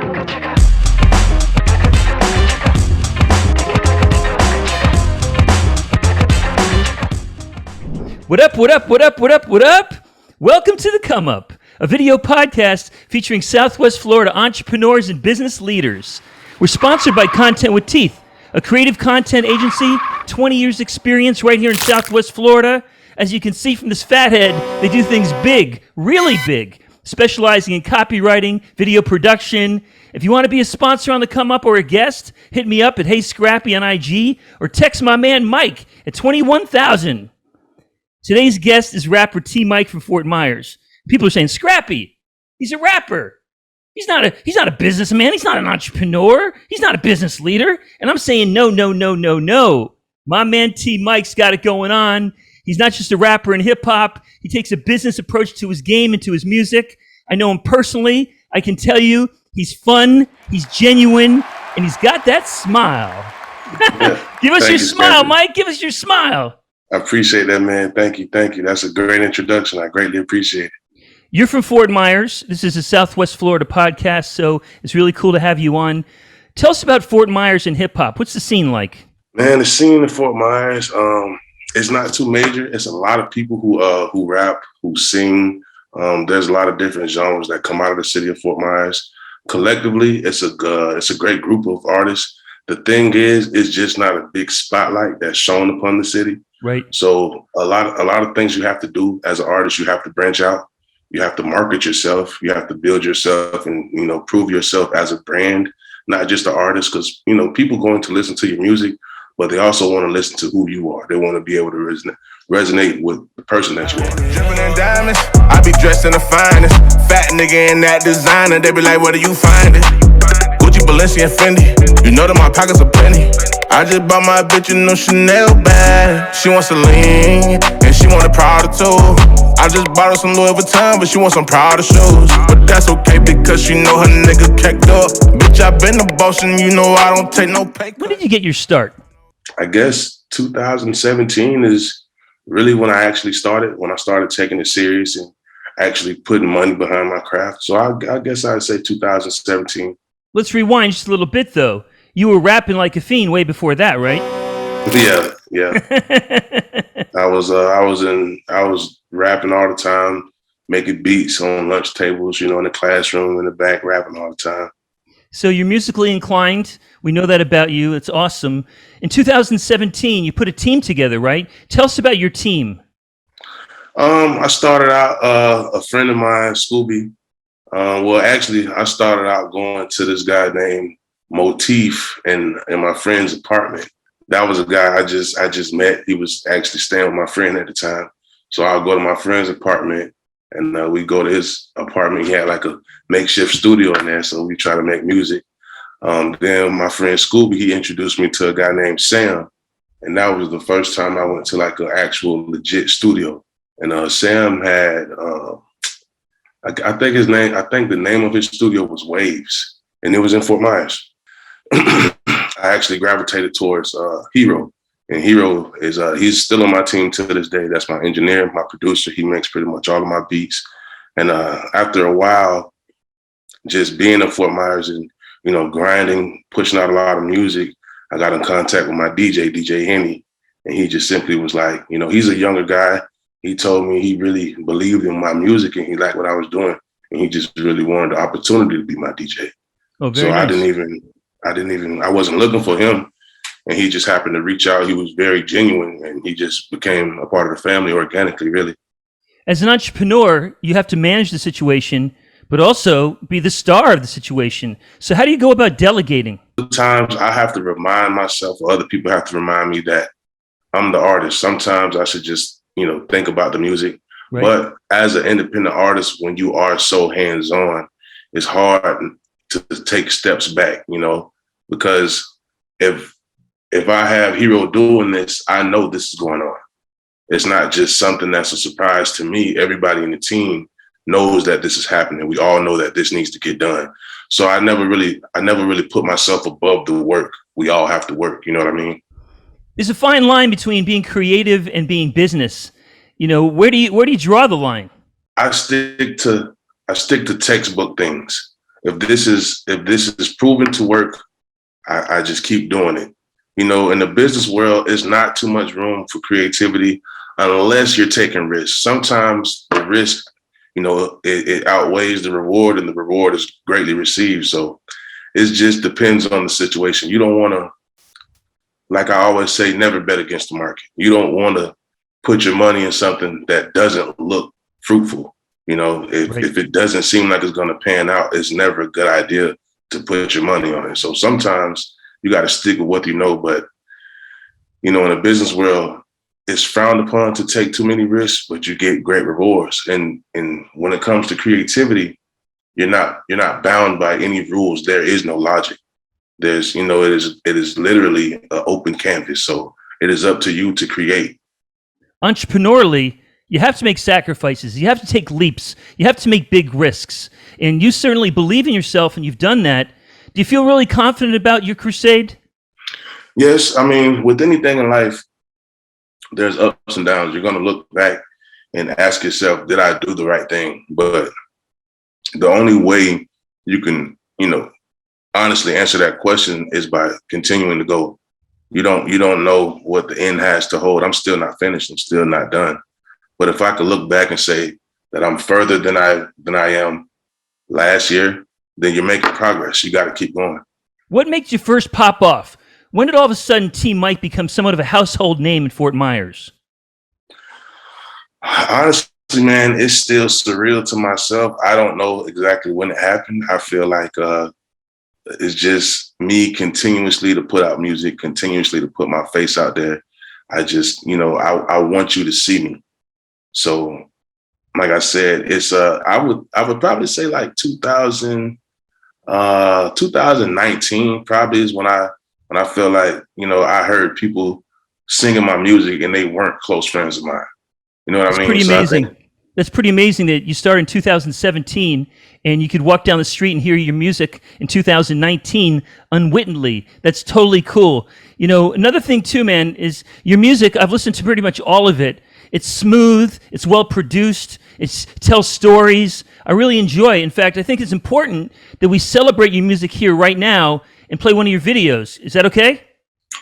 What up, what up, what up, what up, what up? Welcome to The Come Up, a video podcast featuring Southwest Florida entrepreneurs and business leaders. We're sponsored by Content with Teeth, a creative content agency, 20 years experience right here in Southwest Florida. As you can see from this fathead, they do things big, really big, specializing in copywriting, video production. If you want to be a sponsor on The Come Up or a guest, hit me up at Hey Scrappy on IG or text my man Mike at 21,000. Today's guest is rapper TMike from Fort Myers. People are saying, Scrappy, he's a rapper. He's not a businessman. He's not an entrepreneur. He's not a business leader. And I'm saying, no. My man TMike's got it going on. He's not just a rapper in hip hop. He takes a business approach to his game and to his music. I know him personally. I can tell you he's fun, he's genuine, and he's got that smile. Give us your smile, Mike. Give us your smile. I appreciate that, man. Thank you. That's a great introduction. I greatly appreciate it. You're from Fort Myers. This is a Southwest Florida podcast, so it's really cool to have you on. Tell us about Fort Myers and hip-hop. What's the scene like? Man, the scene in Fort Myers, it's not too major. It's a lot of people who rap, who sing. There's a lot of different genres that come out of the city of Fort Myers. Collectively, it's a great group of artists. The thing is, it's just not a big spotlight that's shown upon the city. Right. So a lot of things you have to do as an artist. You have to branch out. You have to market yourself. You have to build yourself and, prove yourself as a brand, not just an artist, because, people going to listen to your music, but they also want to listen to who you are. They want to be able to resonate with the person that you are. Dripping in diamonds, I be dressed in the finest. Fat nigga in that designer, they be like, where do you find it? Gucci, Balenciaga, and Fendi, you know that my pockets are plenty. I just bought my bitch a new Chanel bag. She wants a lean, and she want a Prada too. I just bought her some Louis Vuitton, but she wants some Prada shoes. But that's okay because she know her nigga caked up. Bitch, I been the boss and you know I don't take no pay cut. When did you get your start? I guess 2017 is really when I actually started, when I started taking it serious and actually putting money behind my craft. So I guess I'd say 2017. Let's rewind just a little bit, though. You were rapping like a fiend way before that, right? Yeah. I was rapping all the time, making beats on lunch tables, in the classroom, in the back, rapping all the time. So you're musically inclined. We know that about you. It's awesome. In 2017, you put a team together, right? Tell us about your team. I started out, a friend of mine, Scooby. I started out going to this guy named Motif in my friend's apartment. That was a guy I just met. He was actually staying with my friend at the time. So I'll go to my friend's apartment and we go to his apartment. He had like a makeshift studio in there. So we try to make music. Then my friend Scooby, he introduced me to a guy named Sam. And that was the first time I went to like an actual legit studio. And Sam had, I think the name of his studio was Waves. And it was in Fort Myers. I actually gravitated towards Hero, and Hero is he's still on my team to this day. That's my engineer, my producer. He makes pretty much all of my beats. And after a while, just being in Fort Myers and grinding, pushing out a lot of music, I got in contact with my DJ Henny, and he just simply was like, he's a younger guy. He told me he really believed in my music and he liked what I was doing, and he just really wanted the opportunity to be my DJ. Oh, very nice. I wasn't looking for him, and he just happened to reach out. He was very genuine, and he just became a part of the family organically, really. As an entrepreneur, you have to manage the situation, but also be the star of the situation. So how do you go about delegating? Sometimes I have to remind myself, or other people have to remind me that I'm the artist. Sometimes I should just, think about the music. Right. But as an independent artist, when you are so hands-on, it's hard to take steps back, because if I have Hero doing this, I know this is going on. It's not just something that's a surprise to me. Everybody in the team knows that this is happening. We all know that this needs to get done. So I never really put myself above the work. We all have to work. You know what I mean? There's a fine line between being creative and being business. Where do you draw the line? I stick to textbook things. if this is proven to work, I just keep doing it. You know, in the business world, it's not too much room for creativity unless you're taking risks. Sometimes the risk, you know, it outweighs the reward, and the reward is greatly received. So it just depends on the situation. You don't want to, like I always say, never bet against the market. You don't want to put your money in something that doesn't look fruitful. You know, if it doesn't seem like it's going to pan out, it's never a good idea to put your money on it. So sometimes you got to stick with what you know. But, you know, in the business world, it's frowned upon to take too many risks, but you get great rewards. And when it comes to creativity, you're not bound by any rules. There is no logic. There's, you know, it is literally an open canvas. So it is up to you to create. Entrepreneurially, you have to make sacrifices. You have to take leaps. You have to make big risks. And you certainly believe in yourself, and you've done that. Do you feel really confident about your crusade? Yes. I mean, with anything in life, there's ups and downs. You're going to look back and ask yourself, did I do the right thing? But the only way you can, you know, honestly answer that question is by continuing to go. You don't know what the end has to hold. I'm still not finished. I'm still not done. But if I could look back and say that I'm further than I am last year, then you're making progress. You got to keep going. What makes you first pop off? When did all of a sudden TMike become somewhat of a household name in Fort Myers? Honestly, man, it's still surreal to myself. I don't know exactly when it happened. I feel like it's just me continuously to put out music, continuously to put my face out there. I just, you know, I want you to see me. So, like I said, it's I would probably say like 2019 probably is when I feel like, you know, I heard people singing my music and they weren't close friends of mine. You know what I mean? Pretty amazing. That's pretty amazing that you started in 2017 and you could walk down the street and hear your music in 2019 unwittingly. That's totally cool. You know, another thing too, man, is your music. I've listened to pretty much all of it. It's smooth. It's well produced. It tells stories. I really enjoy it. In fact, I think it's important that we celebrate your music here right now and play one of your videos. Is that okay?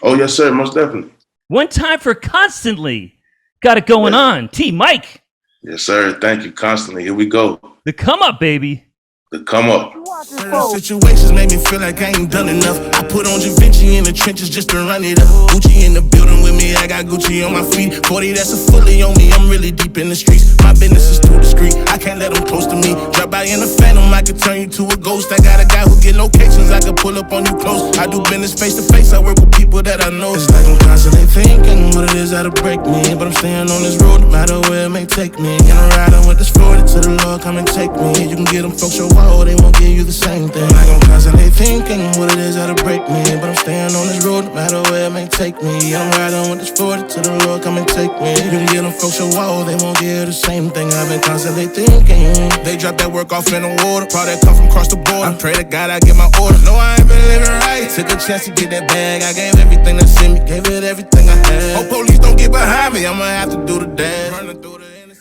Oh, yes, sir. Most definitely. One time for Constantly. Got it going on. TMike. Yes, sir. Thank you. Constantly. Here we go. The come up, baby. The come up. Situations make me feel like I ain't done enough. I put on Da Vinci in the trenches just to run it up. Gucci in the building with me, I got Gucci on my feet. 40, that's a fully on me, I'm really deep in the streets. My business is too discreet, I can't let them close to me. Drop by in a phantom, I can turn you to a ghost. I got a guy who get locations, I can pull up on you close. I do business face to face, I work with people that I know. It's like I'm constantly thinking what it is that'll break me. But I'm staying on this road, no matter where it may take me. And I'm riding with this 40 till the Lord come and take me. You can get them folks your wall, they won't give you the same thing. Like I'm constantly thinking what it is that'll break me. But I'm staying on this road, no matter where it may take me. And I'm riding with this 40 till the Lord come and take me. You can get them folks your wall, they won't give you the same thing. I've been constantly thinking. They drop that work off in the water, product come from across the border. I pray to God I get my order. No, I ain't been living right. Took a chance to get that bag. I gave everything that's in me, gave it everything I had. Hope police don't get behind me, I'ma have to do the dash.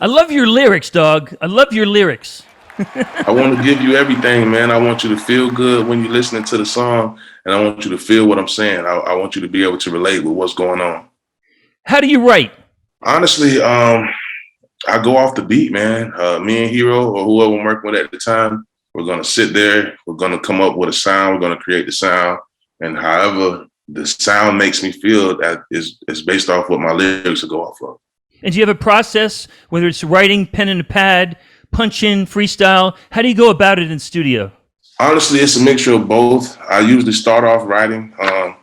I love your lyrics, dog. I love your lyrics. I want to give you everything, man. I want you to feel good when you're listening to the song, and I want you to feel what I'm saying. I want you to be able to relate with what's going on. How do you write? Honestly, I go off the beat, man. Me and Hero or whoever I'm working with at the time, we're going to sit there. We're going to come up with a sound. We're going to create the sound. And however the sound makes me feel, that is based off what my lyrics will go off of. And do you have a process, whether it's writing, pen and a pad, punch in, freestyle? How do you go about it in studio? Honestly, it's a mixture of both. I usually start off writing on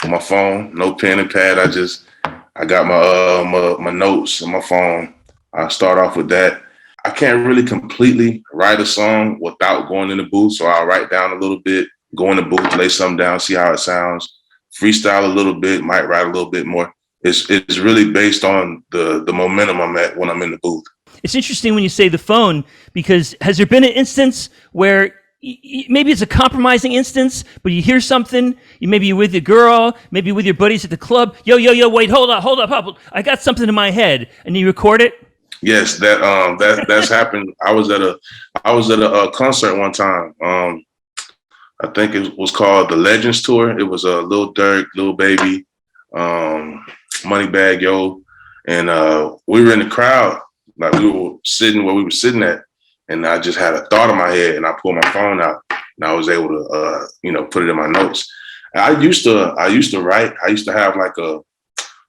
my phone, no pen and pad. I got my notes on my phone. I start off with that. I can't really completely write a song without going in the booth, so I'll write down a little bit, go in the booth, lay something down, see how it sounds, freestyle a little bit, might write a little bit more. It's really based on the momentum I'm at when I'm in the booth. It's interesting when you say the phone, because has there been an instance where maybe it's a compromising instance, but you hear something, maybe you're with your girl, maybe with your buddies at the club, yo, wait, hold up, I got something in my head, and you record it? Yes, that's happened. I was at a concert one time. I think it was called the Legends Tour. It was a Lil Durk, Lil Baby, Moneybagg Yo, and we were in the crowd, like we were sitting where we were sitting at, and I just had a thought in my head, and I pulled my phone out, and I was able to, put it in my notes. And I used to write. I used to have like a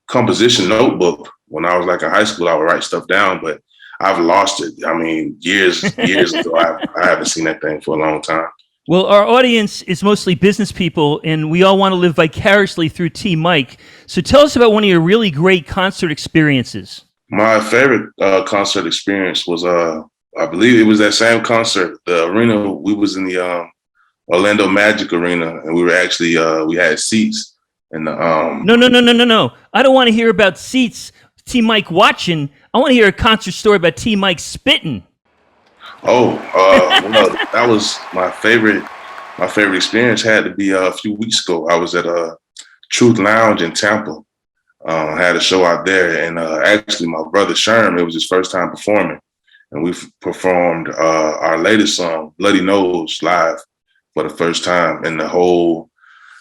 composition notebook when I was like in high school. I would write stuff down, but I've lost it. I mean, years ago. I haven't seen that thing for a long time. Well, our audience is mostly business people, and we all want to live vicariously through TMike. So tell us about one of your really great concert experiences. My favorite concert experience was, I believe it was that same concert, the arena. We was in the Orlando Magic Arena, and we were actually, we had seats. And No. I don't want to hear about seats, TMike watching. I want to hear a concert story about TMike spitting. Well, that was my favorite. My favorite experience had to be a few weeks ago. I was at Truth Lounge in Tampa. Had a show out there, and actually, my brother Sherm, it was his first time performing, and we performed our latest song, "Bloody Nose," live for the first time, and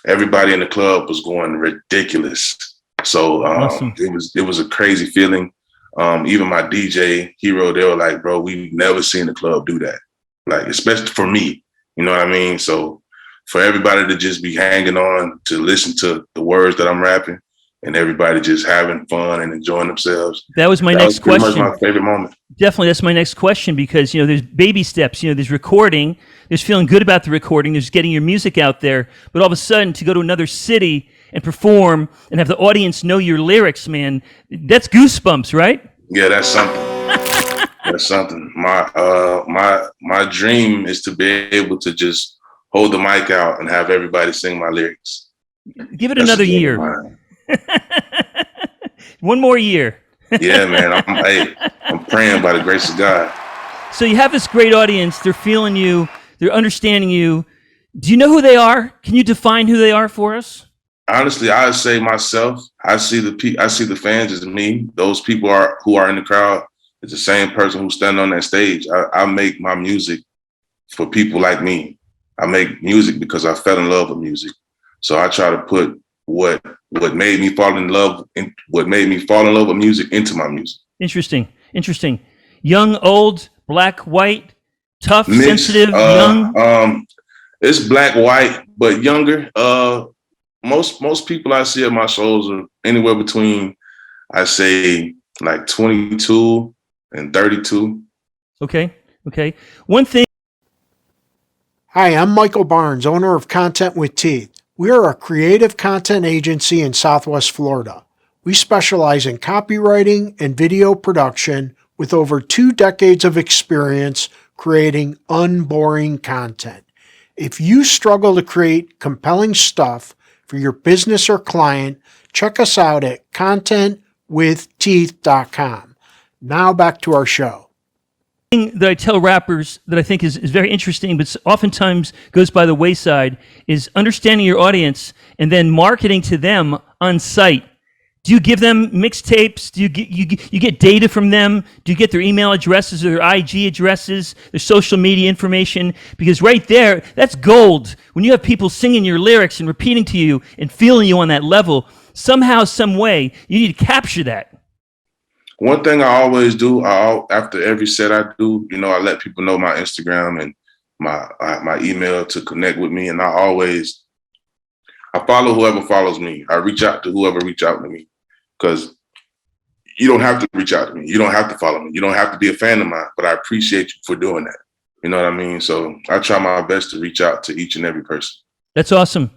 everybody in the club was going ridiculous. So Awesome. it was a crazy feeling. Even my DJ Hero, they were like, bro, we've never seen the club do that. Like, especially for me, you know what I mean? So for everybody to just be hanging on to listen to the words that I'm rapping and everybody just having fun and enjoying themselves. That was my next question. That was my favorite moment. Definitely, that's my next question because, there's baby steps. There's recording, there's feeling good about the recording, there's getting your music out there, but all of a sudden to go to another city and perform and have the audience know your lyrics, man, that's goosebumps, right? Yeah, that's something. That's something. My dream is to be able to just hold the mic out and have everybody sing my lyrics. Give it another year. One more year. Yeah, man. I'm praying by the grace of God. So you have this great audience. They're feeling you. They're understanding you. Do you know who they are? Can you define who they are for us? Honestly, I would say myself. I see the fans as me. Those people who are in the crowd is the same person who's standing on that stage. I make my music for people like me. I make music because I fell in love with music. So I try to put what made me fall in love with music into my music. Interesting. Young, old, black, white, tough, sensitive, young. It's black, white, but younger. Most people I see at my shows are anywhere between, I say, like 22 and 32. Okay. One thing. Hi, I'm Michael Barnes, owner of Content with Teeth. We are a creative content agency in Southwest Florida. We specialize in copywriting and video production with over 2 decades of experience creating UnBoring Content. If you struggle to create compelling stuff for your business or client, check us out at contentwithteeth.com. Now back to our show. That I tell rappers that I think is very interesting, but oftentimes goes by the wayside, is understanding your audience and then marketing to them on site. Do you give them mixtapes? Do you get data from them? Do you get their email addresses or their IG addresses, their social media information? Because right there, that's gold. When you have people singing your lyrics and repeating to you and feeling you on that level, somehow, some way, you need to capture that. One thing I always do, after every set I do, I let people know my Instagram and my email to connect with me, and I follow whoever follows me. I reach out to whoever reach out to me, because you don't have to reach out to me. You don't have to follow me. You don't have to be a fan of mine, but I appreciate you for doing that. You know what I mean? So I try my best to reach out to each and every person. That's awesome.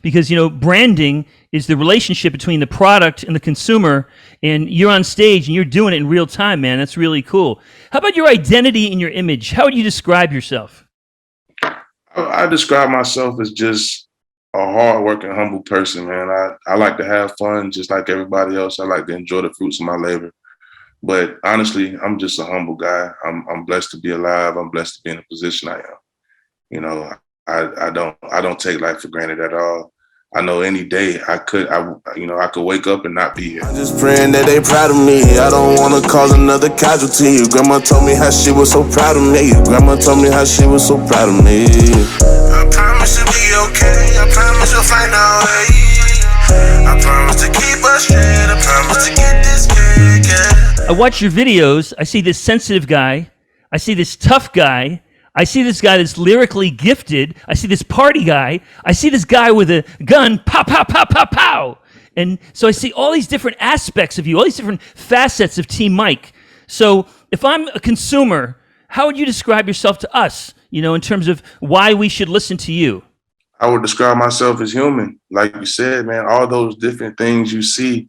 Because, branding is the relationship between the product and the consumer, and you're on stage and you're doing it in real time, man. That's really cool. How about your identity and your image? How would you describe yourself? I describe myself as just a hardworking, humble person, man. I like to have fun just like everybody else. I like to enjoy the fruits of my labor. But honestly, I'm just a humble guy. I'm blessed to be alive. I'm blessed to be in the position I am. I don't take life for granted at all. I know any day I could wake up and not be here. I'm just praying that they proud of me. I don't wanna cause another casualty. Your grandma told me how she was so proud of me. Your grandma told me how she was so proud of me. I promise you'll be okay. I promise you'll find a way. I promise to keep us straight. I promise to get this cake, yeah. I watch your videos. I see this sensitive guy. I see this tough guy. I see this guy that's lyrically gifted. I see this party guy. I see this guy with a gun, pow, pow, pow, pow, pow. And so I see all these different aspects of you, all these different facets of TMike. So if I'm a consumer, how would you describe yourself to us, in terms of why we should listen to you? I would describe myself as human. Like you said, man, all those different things you see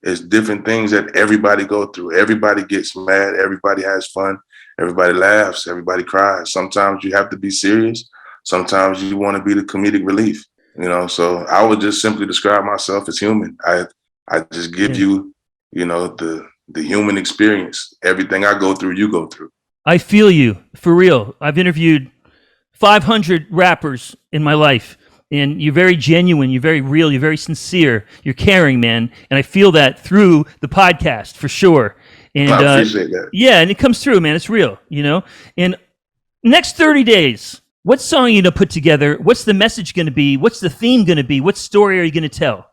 is different things that everybody go through. Everybody gets mad. Everybody has fun. Everybody laughs, everybody cries. Sometimes you have to be serious. Sometimes you want to be the comedic relief, So I would just simply describe myself as human. I just give you, the human experience. Everything I go through, you go through. I feel you, for real. I've interviewed 500 rappers in my life, and you're very genuine, you're very real, you're very sincere, you're caring, man. And I feel that through the podcast, for sure. And I appreciate that. Yeah, and it comes through, man. It's real, And next 30 days, what song are you going to put together? What's the message going to be? What's the theme going to be? What story are you going to tell?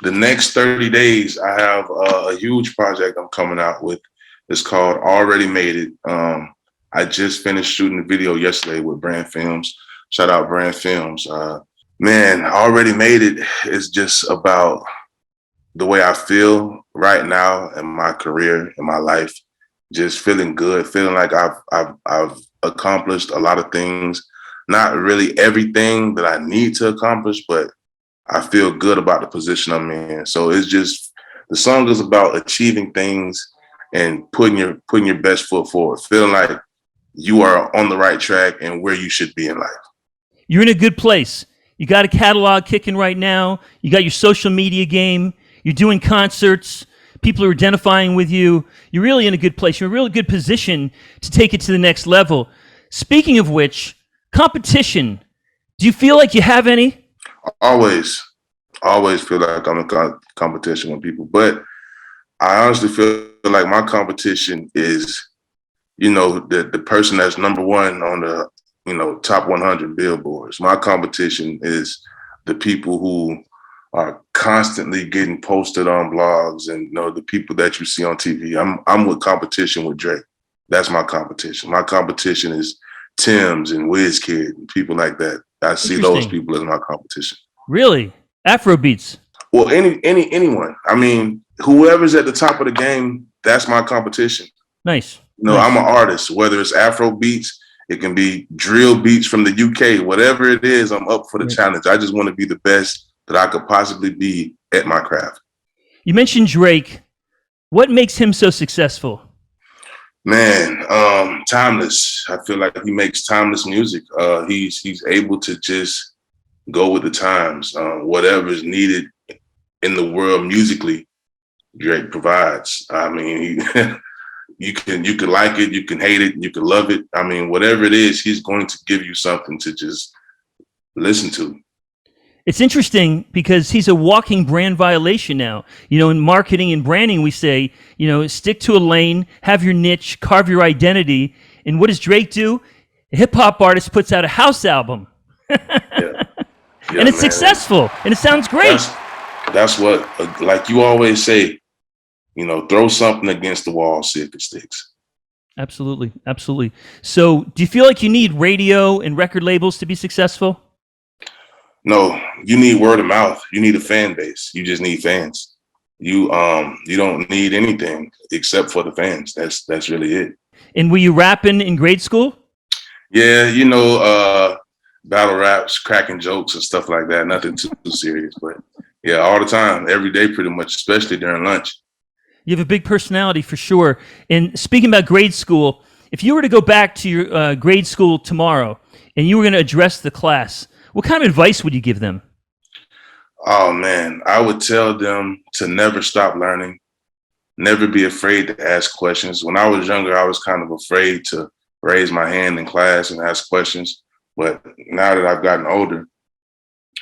The next 30 days, I have a huge project I'm coming out with. It's called Already Made It. I just finished shooting the video yesterday with Brand Films. Shout out Brand Films. Man, Already Made It is just about the way I feel right now in my career, in my life, just feeling good, feeling like I've accomplished a lot of things, not really everything that I need to accomplish, but I feel good about the position I'm in. So it's just, the song is about achieving things and putting your best foot forward, feeling like you are on the right track and where you should be in life. You're in a good place. You got a catalog kicking right now. You got your social media game. You're doing concerts. People are identifying with you. You're really in a good place. You're in a really good position to take it to the next level. Speaking of which, competition. Do you feel like you have any? Always feel like I'm in competition with people. But I honestly feel like my competition is, the person that's number one on the, top 100 billboards. My competition is the people who are constantly getting posted on blogs and the people that you see on TV. I'm with competition with Drake. That's my competition. My competition is Tim's and WizKid and people like that. I see those people as my competition. Really? Afrobeats? Well, anyone. I mean, whoever's at the top of the game, that's my competition. Nice. Nice. I'm an artist, whether it's Afrobeats, it can be drill beats from the UK, whatever it is, I'm up for the challenge. I just want to be the best that I could possibly be at my craft. You mentioned Drake. What makes him so successful? Man, timeless. I feel like he makes timeless music. He's able to just go with the times. Whatever is needed in the world musically, Drake provides. I mean, you can like it, you can hate it, you can love it. I mean, whatever it is, he's going to give you something to just listen to. It's interesting because he's a walking brand violation now. In marketing and branding, we say, stick to a lane, have your niche, carve your identity. And what does Drake do? A hip hop artist puts out a house album. And it's successful and it sounds great. That's what, like you always say, throw something against the wall, see if it sticks. Absolutely. Absolutely. So do you feel like you need radio and record labels to be successful? No, you need word of mouth. You need a fan base. You just need fans. You don't need anything except for the fans. That's really it. And were you rapping in grade school? Yeah, battle raps, cracking jokes and stuff like that. Nothing too serious, but yeah, all the time, every day pretty much, especially during lunch. You have a big personality for sure. And speaking about grade school, if you were to go back to your grade school tomorrow and you were going to address the class, what kind of advice would you give them? Oh, man, I would tell them to never stop learning, never be afraid to ask questions. When I was younger, I was kind of afraid to raise my hand in class and ask questions. But now that I've gotten older,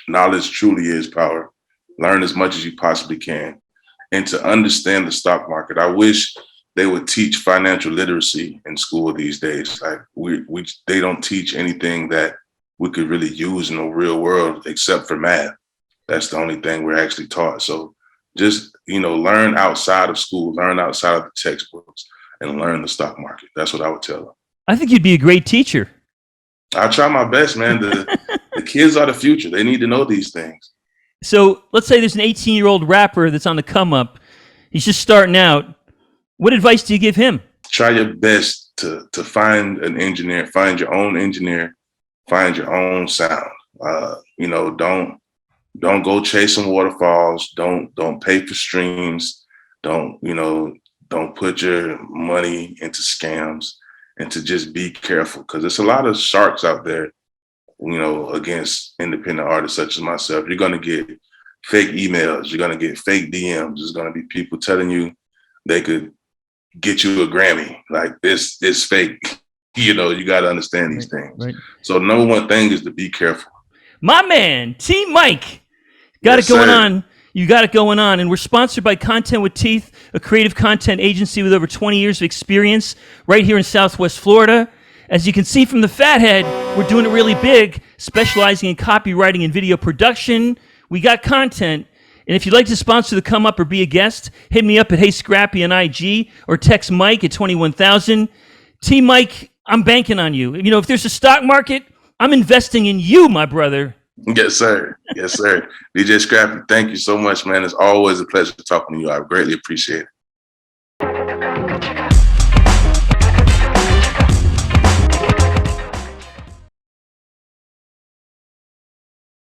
knowledge truly is power. Learn as much as you possibly can. And to understand the stock market, I wish they would teach financial literacy in school these days. Like they don't teach anything that we could really use in the real world except for math. That's the only thing we're actually taught. So just, learn outside of school, learn outside of the textbooks, and learn the stock market. That's what I would tell them. I think you'd be a great teacher. I try my best, man. The kids are the future. They need to know these things. So let's say there's an 18-year-old rapper that's on the come up. He's just starting out. What advice do you give him? Try your best to find an engineer, find your own engineer, find your own sound. Don't go chasing waterfalls. Don't pay for streams. Don't put your money into scams, and to just be careful, because there's a lot of sharks out there, against independent artists such as myself. You're going to get fake emails. You're going to get fake DMs. There's going to be people telling you they could get you a Grammy. Like, this is fake. You got to understand these things. Right. So number one thing is to be careful. My man, TMike. Got Yes, it going sir. on. You got it going on. And we're sponsored by Content with Teeth, a creative content agency with over 20 years of experience right here in Southwest Florida. As you can see from the fathead, we're doing it really big, specializing in copywriting and video production. We got content. And if you'd like to sponsor the Come Up or be a guest, hit me up at Hey Scrappy on IG or text Mike at 21,000. TMike, I'm banking on you. If there's a stock market, I'm investing in you, my brother. Yes, sir. Yes, sir. DJ Scrappy, thank you so much, man. It's always a pleasure talking to you. I greatly appreciate it.